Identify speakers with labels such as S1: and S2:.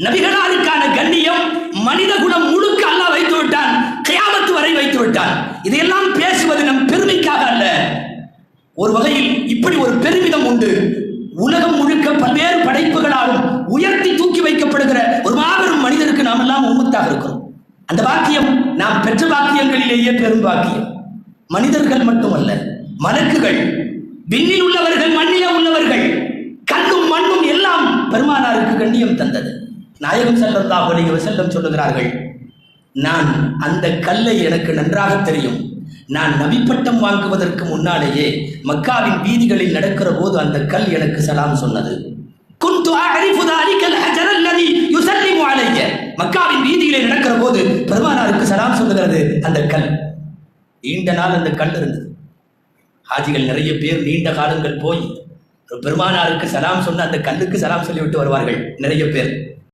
S1: நபிகளாருக்கான கண்ணியம் மனித குலம் முழுக்க அல்லாஹ் வைத்து விட்டான், கியாமத் வரை வைத்து விட்டான். இதையெல்லாம் பேசுவது நம் பெருமைக்காக அல்ல. ஒரு வகையில் இப்படி ஒரு பெருமிதம் உண்டு. உலகம் முழுக்க பல்வேறு படைப்புகளாலும் உயர்த்தி தூக்கி வைக்கப்படுகிற ஒரு மாபெரும் மனிதருக்கு நாம் எல்லாம் உம்மத்தாக இருக்கிறோம். அந்த பாக்கியம் நாம் பெற்ற பாக்கியங்களிலேயே பெரும் பாக்கியம். மனிதர்கள் மட்டுமல்ல, மலக்குகள், விண்ணில் உள்ளவர்கள், மண்ணிலே உள்ளவர்கள், கண்ணும் மண்ணும் எல்லாம் பெருமானாருக்கு கண்ணியம் தந்தது. நாயகம் ஸல்லல்லாஹு அலைஹி வஸல்லம் சொல்லுகிறார்கள், நான் அந்த கல்லை எனக்கு நன்றாக தெரியும். நான் நபிப்பட்டம் வாங்குவதற்கு முன்னாலேயே மக்காவின் வீதிகளில் நடக்கிற போது அந்த கல் எனக்கு சலாம் சொன்னது. குன்து அஅரிஃபு தாலிகல் ஹஜர் அல்லதி யுஸல்லிமு அலைய. மக்காவின் வீதியிலே நடக்கிற போது பெருமானாருக்கு சலாம் சொல்லுகிறது அந்த கல். நீண்ட நாள் அந்த கல் இருந்தது. ஹாஜிகள் நிறைய பேர் நீண்ட காலங்கள் போய் பெருமானாருக்கு சலாம் சொன்ன அந்த கல்லுக்கு சலாம் சொல்லிவிட்டு வருவார்கள் நிறைய பேர்.